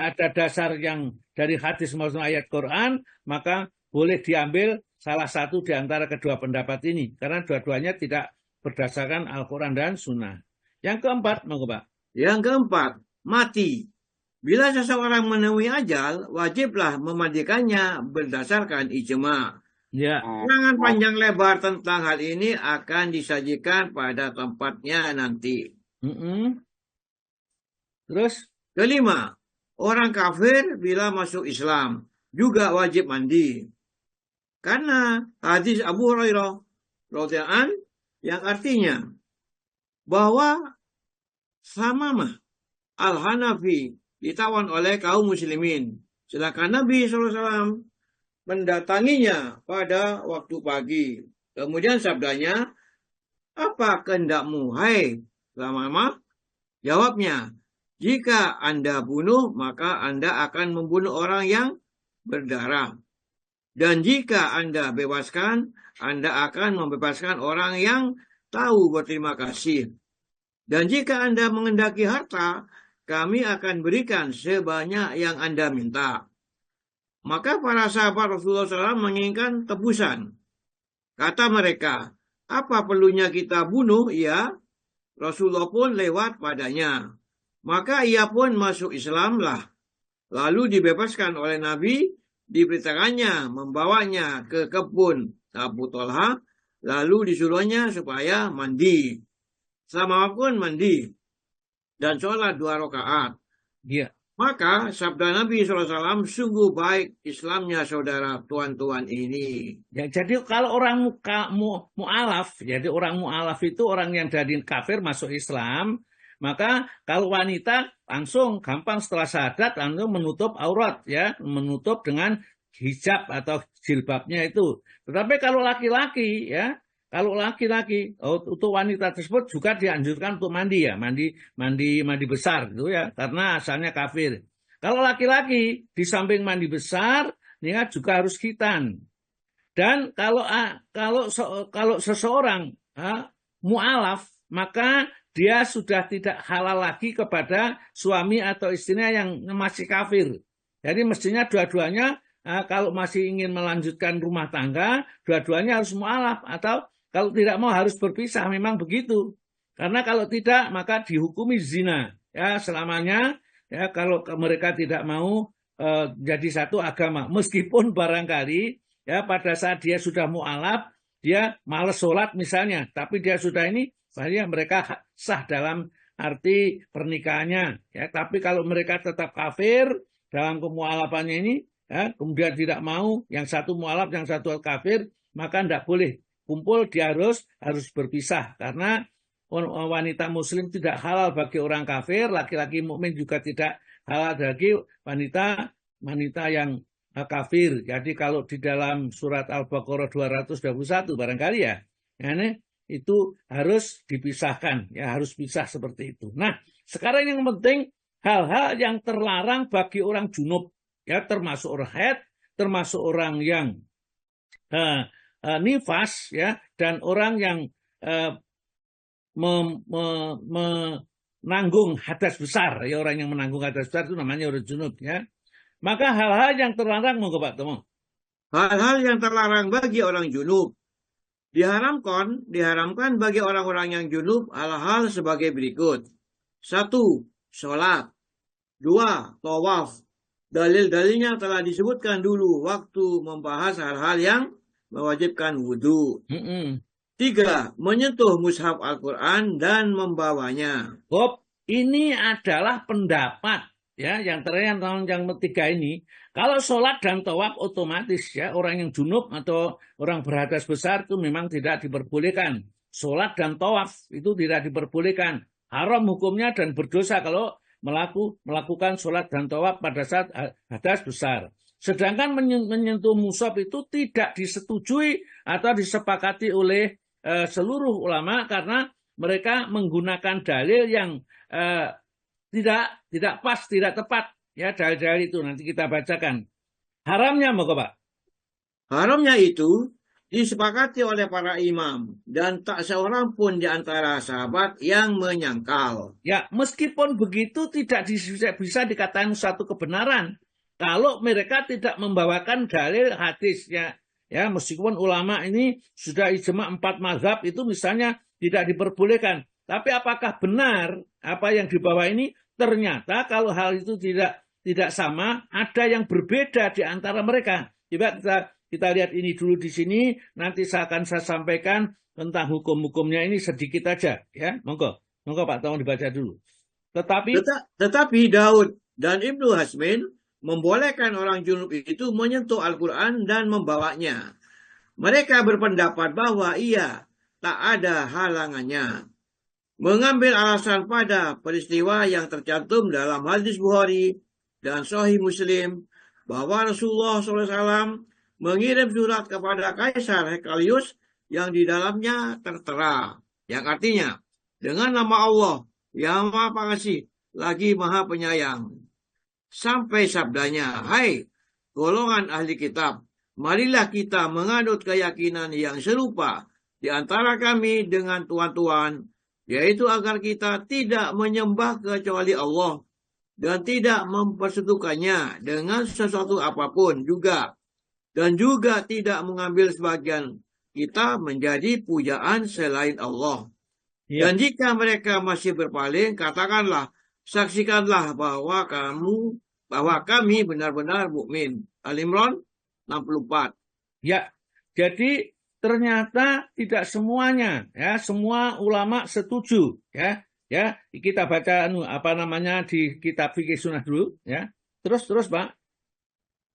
ada dasar yang dari hadis maupun ayat Quran, maka boleh diambil salah satu di antara kedua pendapat ini. Karena dua-duanya tidak berdasarkan Al-Quran dan Sunnah. Yang keempat, Pak. Yang keempat, mati. Bila seseorang menemui ajal, wajiblah memandikannya berdasarkan ijma. Ya. Keterangan panjang lebar tentang hal ini akan disajikan pada tempatnya nanti. Terus? Kelima, orang kafir bila masuk Islam juga wajib mandi. Karena hadis Abu Hurairah radhiyallahu anhu yang artinya bahwa Samamah Al-Hanafi ditawan oleh kaum muslimin. Sedangkan Nabi SAW mendatanginya pada waktu pagi. Kemudian sabdanya, apa kehendakmu, hai Samamah? Jawabnya, jika Anda bunuh, maka Anda akan membunuh orang yang berdarah. Dan jika Anda bebaskan, Anda akan membebaskan orang yang tahu berterima kasih. Dan jika Anda mengendaki harta, kami akan berikan sebanyak yang Anda minta. Maka para sahabat Rasulullah SAW menginginkan tebusan. Kata mereka, apa perlunya kita bunuh? Ya. Rasulullah pun lewat padanya. Maka ia pun masuk Islamlah. Lalu dibebaskan oleh Nabi, diberitakannya membawanya ke kebun Abu Talha, lalu disuruhnya supaya mandi. Selama pun mandi dan sholat 2 rakaat. Ya. Maka sabda Nabi SAW, sungguh baik Islamnya saudara tuan-tuan ini. Ya, jadi kalau orang mu'alaf, jadi orang mu'alaf itu orang yang dari kafir masuk Islam, maka kalau wanita langsung gampang setelah syahadat langsung menutup aurat, ya, menutup dengan hijab atau jilbabnya itu. Tetapi kalau laki-laki, ya, kalau laki-laki untuk wanita tersebut juga dianjurkan untuk mandi, ya, mandi besar gitu, ya, karena asalnya kafir. Kalau laki-laki di samping mandi besar, niat juga harus khitan. Dan kalau seseorang mu'alaf, maka dia sudah tidak halal lagi kepada suami atau istrinya yang masih kafir. Jadi mestinya dua-duanya kalau masih ingin melanjutkan rumah tangga, dua-duanya harus mu'alaf, atau kalau tidak mau harus berpisah, memang begitu. Karena kalau tidak maka dihukumi zina, ya, selamanya, ya, kalau mereka tidak mau jadi satu agama. Meskipun barangkali, ya, pada saat dia sudah mu'alaf, dia malas sholat misalnya, tapi dia sudah ini, bahaya mereka sah dalam arti pernikahannya, ya. Tapi kalau mereka tetap kafir dalam kemu'alafannya ini, ya, kemudian tidak mau, yang satu mu'alaf, yang satu kafir, maka tidak boleh kumpul, dia harus berpisah, karena wanita muslim tidak halal bagi orang kafir, laki-laki mukmin juga tidak halal bagi wanita yang kafir. Jadi kalau di dalam surat Al-Baqarah 221 barangkali, ya, ini itu harus dipisahkan, ya, harus pisah seperti itu. Nah, sekarang yang penting hal-hal yang terlarang bagi orang junub, ya, termasuk orang haid, termasuk orang yang nifas, ya, dan orang yang menanggung hadas besar, ya, orang yang menanggung hadas besar itu namanya orang junub, ya. Maka hal-hal yang terlarang, monggo Pak Tomo. Hal-hal yang terlarang bagi orang junub diharamkan bagi orang-orang yang junub hal-hal sebagai berikut. 1. Sholat. 2. Tawaf. Dalil-dalilnya telah disebutkan dulu waktu membahas hal-hal yang mewajibkan wudhu. 3. Menyentuh mushaf Al-Quran dan membawanya. Bob, ini adalah pendapat, ya, yang terakhir yang ketiga ini. Kalau sholat dan tawaf otomatis, ya, orang yang junub atau orang berhadas besar itu memang tidak diperbolehkan. Sholat dan tawaf itu tidak diperbolehkan. Haram hukumnya dan berdosa kalau melakukan sholat dan tawaf pada saat hadas besar. Sedangkan menyentuh mushaf itu tidak disetujui atau disepakati oleh seluruh ulama karena mereka menggunakan dalil yang tidak pas, tidak tepat, ya, dalil-dalil itu nanti kita bacakan. Haramnya moga Pak. Haramnya itu disepakati oleh para imam dan tak seorang pun di antara sahabat yang menyangkal. Ya, meskipun begitu tidak bisa dikatakan suatu kebenaran kalau mereka tidak membawakan dalil hadis, ya. Ya, meskipun ulama ini sudah ijma 4 mazhab itu misalnya tidak diperbolehkan. Tapi apakah benar apa yang dibawa ini? Ternyata kalau hal itu tidak sama, ada yang berbeda di antara mereka. Coba kita lihat ini dulu di sini, nanti saya sampaikan tentang hukum-hukumnya ini sedikit aja, ya. Monggo Pak, tolong dibaca dulu. Tetapi Daud dan Ibnu Hazmin membolehkan orang junub itu menyentuh Al-Quran dan membawanya. Mereka berpendapat bahwa ia tak ada halangannya. Mengambil alasan pada peristiwa yang tercantum dalam hadis Bukhari dan Sahih Muslim bahwa Rasulullah SAW mengirim surat kepada Kaisar Hekalius yang di dalamnya tertera, yang artinya dengan nama Allah yang Maha Pengasih lagi Maha Penyayang. Sampai sabdanya, hai golongan ahli kitab, marilah kita menganut keyakinan yang serupa di antara kami dengan tuan-tuan, yaitu agar kita tidak menyembah kecuali Allah dan tidak mempersekutukannya dengan sesuatu apapun juga, dan juga tidak mengambil sebagian kita menjadi pujaan selain Allah. Ya, Dan jika mereka masih berpaling, katakanlah, saksikanlah bahwa kami benar-benar mukmin. Al-Imran 64. ya. Jadi ternyata tidak semuanya, ya, semua ulama setuju, ya. Ya, kita baca apa namanya di kitab fikih sunnah dulu, ya. Terus Pak.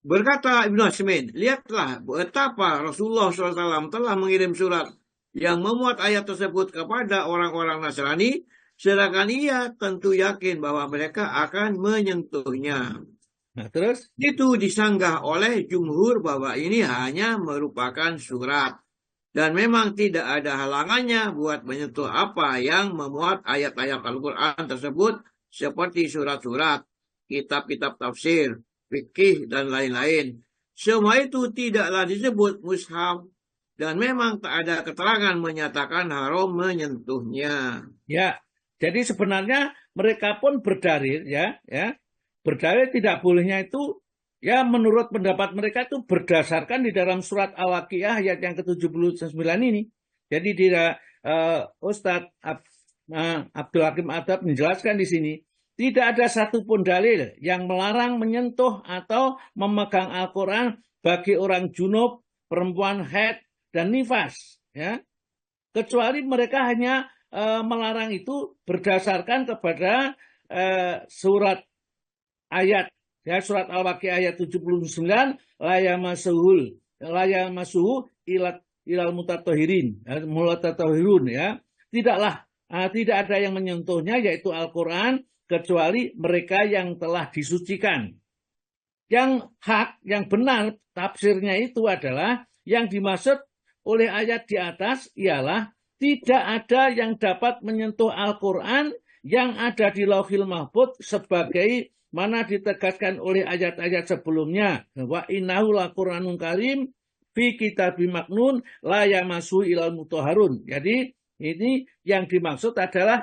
Berkata Ibnu Hasmin, lihatlah betapa Rasulullah SAW telah mengirim surat yang memuat ayat tersebut kepada orang-orang Nasrani, sedangkan ia tentu yakin bahwa mereka akan menyentuhnya. Nah, terus? Itu disanggah oleh jumhur bahwa ini hanya merupakan surat. Dan memang tidak ada halangannya buat menyentuh apa yang memuat ayat-ayat Al-Quran tersebut seperti surat-surat, kitab-kitab tafsir, fikih, dan lain-lain. Semua itu tidaklah disebut mushaf dan memang tak ada keterangan menyatakan haram menyentuhnya. Ya, jadi sebenarnya mereka pun berdalil, ya, berdalil tidak bolehnya itu, ya, menurut pendapat mereka itu berdasarkan di dalam surat Al-Waqiah ayat yang ke-79 ini. Jadi Ustadz Abdul Hakim Adab menjelaskan di sini, tidak ada satupun dalil yang melarang menyentuh atau memegang Al-Quran bagi orang junub, perempuan haid, dan nifas, ya. Kecuali mereka hanya melarang itu berdasarkan kepada surat ayat, ya, surat Al-Waqiah ayat 79, la yamassuhu ilal mutatahhirun, ya. Tidak ada yang menyentuhnya, yaitu Al-Quran, kecuali mereka yang telah disucikan. Yang hak, yang benar tafsirnya itu adalah yang dimaksud oleh ayat di atas ialah tidak ada yang dapat menyentuh Al-Quran yang ada di Lauhil Mahfuz sebagai mana ditegaskan oleh ayat-ayat sebelumnya. Wa innahu laqur'anun karim fi kitabim maknun la yamassuhu ilal mutahharun. Jadi ini yang dimaksud adalah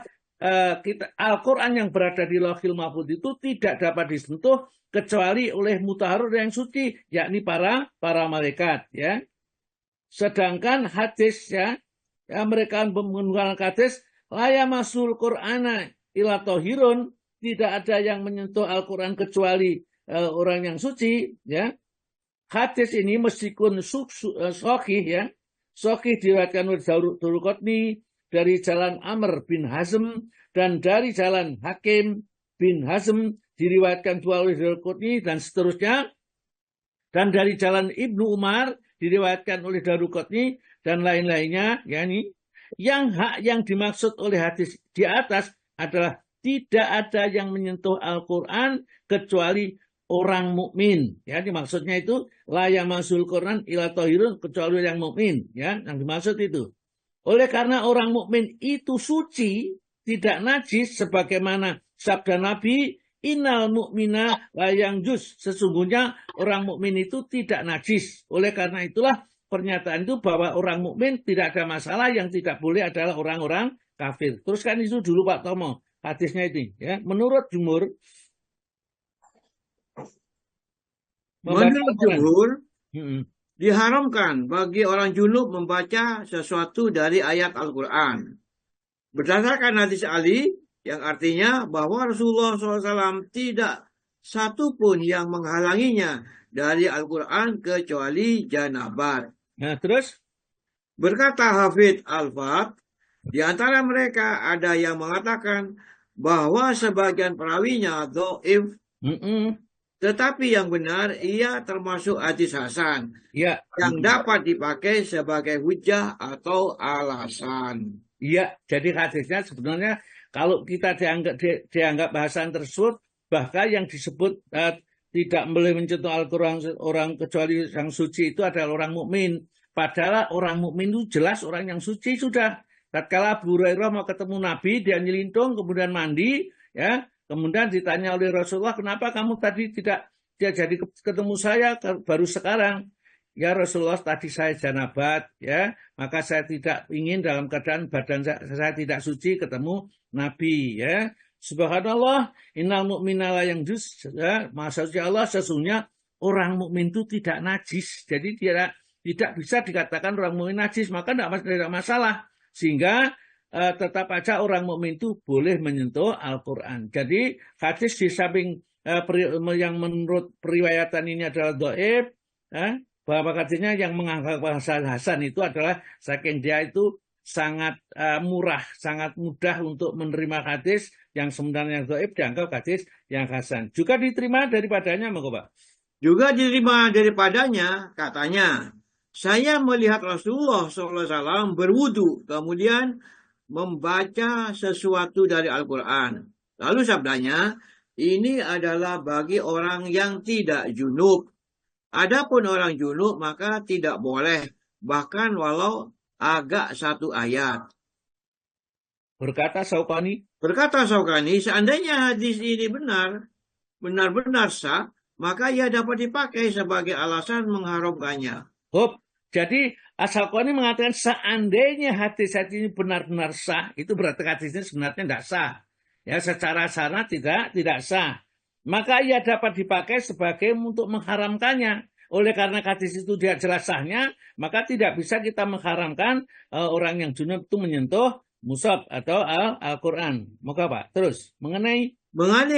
Al-Quran yang berada di Lauhil Mahfuz itu tidak dapat disentuh kecuali oleh mutahharun yang suci, yakni para malaikat, ya. Sedangkan hadis, ya, mereka menggunakan hadis la yamassul Qur'ana ila tahirun, tidak ada yang menyentuh Al-Quran kecuali orang yang suci, ya. Hadis ini meskipun sahih, ya, sahih diriwayatkan oleh Daruqutni dari jalan Amr bin Hazm dan dari jalan Hakim bin Hazm diriwayatkan dua oleh Daruqutni dan seterusnya, dan dari jalan Ibnu Umar diriwayatkan oleh Daruqutni dan lain-lainnya, yakni yang dimaksud oleh hadis di atas adalah tidak ada yang menyentuh Al-Quran kecuali orang mukmin, ya. Maksudnya itu la yamassul Quran ila tahirun, kecuali yang mukmin, ya, yang dimaksud itu. Oleh karena orang mukmin itu suci, tidak najis, sebagaimana sabda Nabi, innal mu'mina la yanjus, sesungguhnya orang mukmin itu tidak najis. Oleh karena itulah pernyataan itu bahwa orang mukmin tidak ada masalah, yang tidak boleh adalah orang-orang kafir. Teruskan itu dulu Pak Tomo, hadisnya itu, ya. Menurut jumhur, diharamkan bagi orang junub membaca sesuatu dari ayat Al-Quran. Berdasarkan hadis Ali, yang artinya bahwa Rasulullah SAW tidak satupun yang menghalanginya dari Al-Quran kecuali janabat. Nah, terus? Berkata Hafidh Al-Fat, di antara mereka ada yang mengatakan bahwa sebagian perawinya dhaif, tetapi yang benar ia termasuk hadis hasan, ya, yang dapat dipakai sebagai hujah atau alasan. Iya, jadi hadisnya sebenarnya kalau kita dianggap bahasan tersebut, bahkan yang disebut tidak boleh menyentuh Al-Quran orang kecuali yang suci itu adalah orang mukmin. Padahal orang mukmin itu jelas orang yang suci sudah. Tatkala Abu Hurairah mau ketemu Nabi, dia nyelindung kemudian mandi, ya. Kemudian ditanya oleh Rasulullah, kenapa kamu tadi tidak jadi ketemu saya baru sekarang? Ya Rasulullah, tadi saya janabat, ya, maka saya tidak ingin dalam keadaan badan saya tidak suci ketemu Nabi, ya. Subhanallah, innal mu'mina la yanjus, ya, maksudnya Allah, sesungguhnya orang mukmin itu tidak najis. Jadi tidak bisa dikatakan orang mukmin najis, maka tidak masalah. Sehingga tetap aja orang mukmin itu boleh menyentuh Al-Quran. Jadi hadis di samping yang menurut periwayatan ini adalah dhaif, bahwa hadisnya yang menganggap Hasan itu adalah saking dia itu sangat murah, sangat mudah untuk menerima hadis yang sebenarnya dhaif dianggap hadis yang hasan. Juga diterima daripadanya, monggo Pak. Juga diterima daripadanya, katanya, saya melihat Rasulullah SAW berwudu, kemudian membaca sesuatu dari Al-Quran. Lalu sabdanya, ini adalah bagi orang yang tidak junub. Adapun orang junub maka tidak boleh, bahkan walau agak satu ayat. Berkata Syaukani, seandainya hadis ini benar-benar sah, maka ia dapat dipakai sebagai alasan mengharamkannya. Jadi Syaukani mengatakan seandainya hadis ini benar-benar sah, itu berarti hadisnya sebenarnya tidak sah. Ya, secara sanad tidak sah. Maka ia dapat dipakai sebagai untuk mengharamkannya. Oleh karena hadis itu tidak jelas sahnya, maka tidak bisa kita mengharamkan orang yang junub itu menyentuh mushaf atau Al-Quran. Moga Pak. Terus, mengenai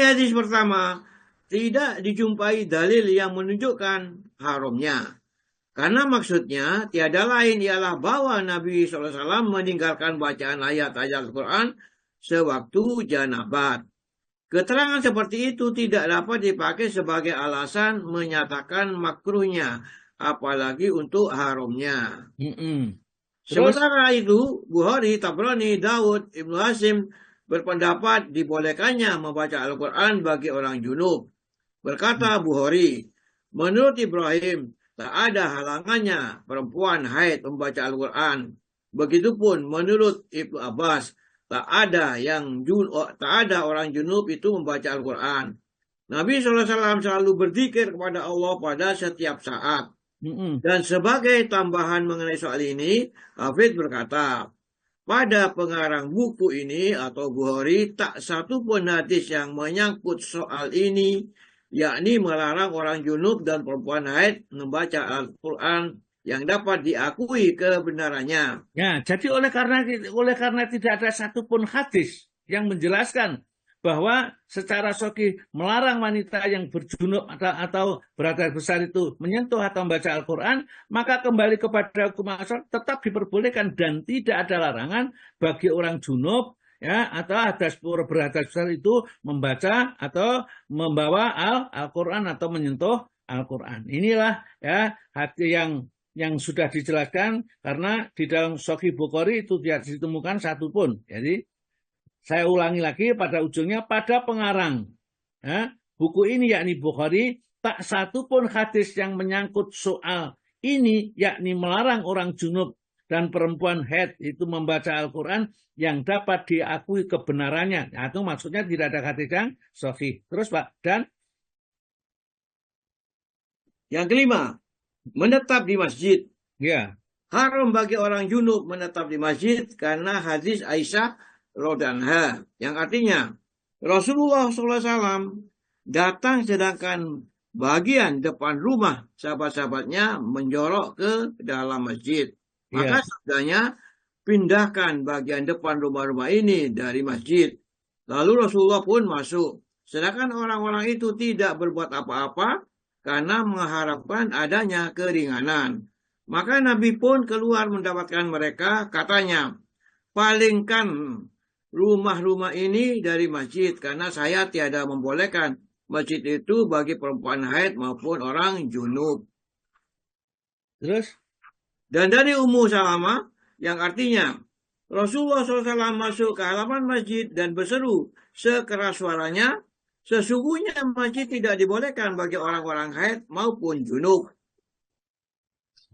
hadis pertama, tidak dijumpai dalil yang menunjukkan haramnya. Karena maksudnya tiada lain ialah bahwa Nabi SAW meninggalkan bacaan ayat-ayat Al-Quran sewaktu janabat. Keterangan seperti itu tidak dapat dipakai sebagai alasan menyatakan makruhnya, apalagi untuk haramnya. Sementara itu, Bukhari, Tabrani, Daud, Ibnu Hasim berpendapat dibolehkannya membaca Al-Quran bagi orang junub. Berkata Bukhari, menurut Ibrahim, tak ada halangannya perempuan haid membaca Al-Quran. Begitupun menurut Ibnu Abbas, tak ada orang junub itu membaca Al-Quran. Nabi SAW selalu berzikir kepada Allah pada setiap saat. Dan sebagai tambahan mengenai soal ini, Hafidz berkata, pada pengarang buku ini atau Bukhari, tak satu pun hadis yang menyangkut soal ini, yakni melarang orang junub dan perempuan haid membaca Al-Quran yang dapat diakui kebenarannya. Ya, jadi oleh karena tidak ada satupun hadis yang menjelaskan bahwa secara sahih melarang wanita yang berjunub atau berhadas besar itu menyentuh atau membaca Al-Quran, maka kembali kepada hukum asal tetap diperbolehkan dan tidak ada larangan bagi orang junub ya atau berhadas besar itu membaca atau membawa Al-Quran atau menyentuh Al-Quran. Inilah ya hati yang sudah dijelaskan karena di dalam Sahih Bukhari itu tidak ditemukan satupun. Jadi saya ulangi lagi pada ujungnya pada pengarang buku ini yakni Bukhari, tak satu pun hadis yang menyangkut soal ini yakni melarang orang junub dan perempuan haid itu membaca Al-Quran yang dapat diakui kebenarannya. Nah, itu maksudnya tidak ada hadis yang sahih. Terus Pak, dan yang kelima, menetap di masjid. Ya. Haram bagi orang junub menetap di masjid karena hadis Aisyah radhiyallahu yang artinya Rasulullah SAW datang sedangkan bagian depan rumah sahabat-sahabatnya menjorok ke dalam masjid. Maka sabdanya, pindahkan bagian depan rumah-rumah ini dari masjid. Lalu Rasulullah pun masuk. Sedangkan orang-orang itu tidak berbuat apa-apa karena mengharapkan adanya keringanan. Maka Nabi pun keluar mendapatkan mereka, katanya, palingkan rumah-rumah ini dari masjid karena saya tiada membolehkan masjid itu bagi perempuan haid maupun orang junub. Terus? Dan dari Ummu Salamah yang artinya Rasulullah SAW masuk ke halaman masjid dan berseru sekeras suaranya, sesungguhnya masjid tidak dibolehkan bagi orang-orang haid maupun junub.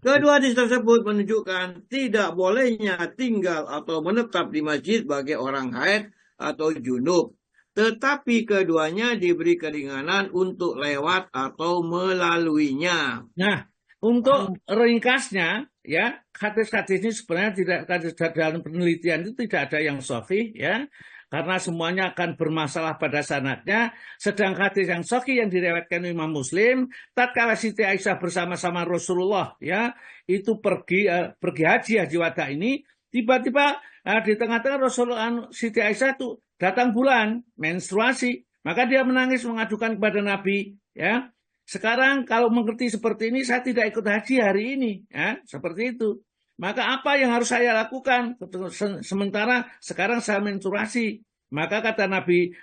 Kedua hadis tersebut menunjukkan tidak bolehnya tinggal atau menetap di masjid bagi orang haid atau junub. Tetapi keduanya diberi keringanan untuk lewat atau melaluinya. Nah, untuk ringkasnya, ya hadis-hadis ini sebenarnya tidak dalam penelitian itu tidak ada yang sahih, ya. Karena semuanya akan bermasalah pada sanadnya. Sedang hadis yang sahih yang diriwayatkan Imam Muslim, tatkala Siti Aisyah bersama-sama Rasulullah ya itu pergi haji wada ini, Tiba-tiba di tengah-tengah Rasulullah Siti Aisyah itu datang bulan menstruasi, maka dia menangis mengadukan kepada Nabi. Ya, sekarang kalau mengerti seperti ini, saya tidak ikut haji hari ini. Ya, seperti itu. Maka apa yang harus saya lakukan? Sementara sekarang saya menstruasi. Maka kata Nabi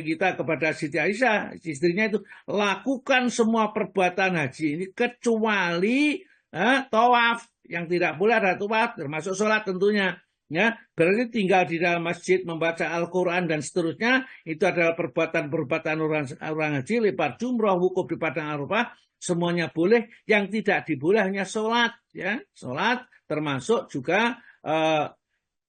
kita kepada Siti Aisyah, istrinya itu, lakukan semua perbuatan haji ini kecuali tawaf. Yang tidak boleh ada tawaf, termasuk sholat tentunya. Ya, berarti tinggal di dalam masjid membaca Al-Quran dan seterusnya, itu adalah perbuatan-perbuatan orang haji, lepas jumroh, wukuf di padang Arafah, semuanya boleh. Yang tidak diboleh hanya sholat, ya, sholat termasuk juga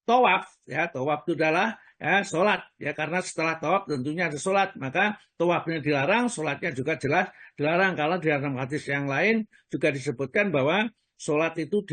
tawaf. Ya, tawaf itu adalah sholat, ya, karena setelah tawaf tentunya ada sholat, maka tawafnya dilarang, sholatnya juga jelas dilarang. Kalau di dalam hadis yang lain juga disebutkan bahwa sholat itu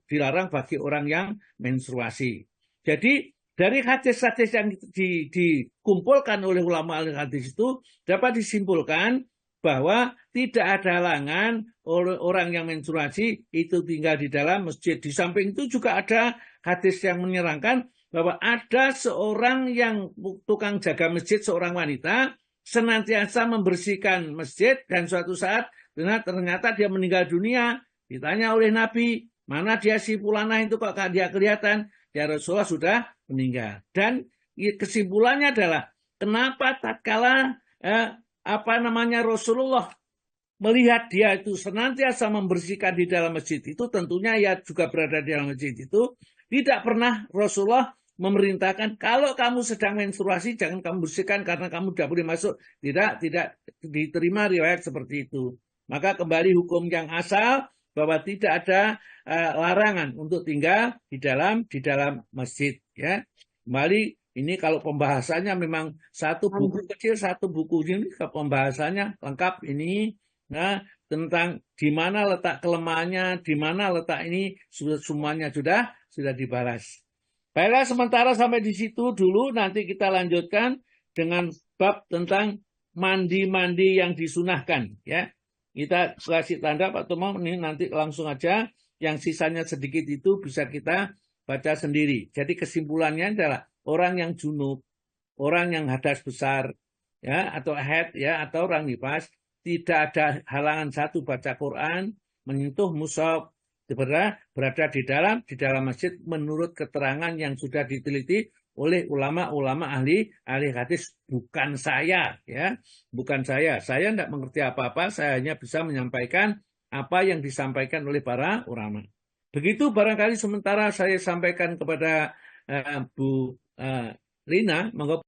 dilarang bagi orang yang menstruasi. Jadi dari hadis-hadis yang dikumpulkan oleh ulama ahli hadis itu dapat disimpulkan bahwa tidak ada halangan orang yang menstruasi itu tinggal di dalam masjid. Di samping itu juga ada hadis yang menyerangkan bahwa ada seorang yang tukang jaga masjid, seorang wanita, senantiasa membersihkan masjid dan suatu saat ternyata dia meninggal dunia. Ditanya oleh Nabi, mana dia si Fulanah itu kok dia kelihatan? Ya Rasulullah sudah meninggal. Dan kesimpulannya adalah, kenapa tatkala Rasulullah melihat dia itu senantiasa membersihkan di dalam masjid itu, tentunya ya juga berada di dalam masjid itu, tidak pernah Rasulullah memerintahkan kalau kamu sedang menstruasi jangan kamu bersihkan karena kamu tidak boleh masuk. Tidak diterima riwayat seperti itu. Maka kembali hukum yang asal bahwa tidak ada larangan untuk tinggal di dalam masjid. Ya, kembali ini kalau pembahasannya memang satu buku kecil, satu buku ini pembahasannya lengkap ini. Nah, tentang di mana letak kelemahannya, di mana letak ini semuanya sudah dibalas. Baiklah, sementara sampai di situ dulu, nanti kita lanjutkan dengan bab tentang mandi-mandi yang disunahkan. Ya, kita kasih tanda Pak Tomau ini nanti langsung aja, yang sisanya sedikit itu bisa kita baca sendiri. Jadi kesimpulannya adalah orang yang junub, orang yang hadas besar, ya, atau haid, ya, atau orang nifas, tidak ada halangan satu baca Quran, menyentuh mushaf, berada di dalam masjid menurut keterangan yang sudah diteliti oleh ulama-ulama ahli hadis, bukan saya, ya, bukan saya tidak mengerti apa-apa, saya hanya bisa menyampaikan apa yang disampaikan oleh para ulama. Begitu barangkali sementara saya sampaikan kepada Bu Rina, monggo.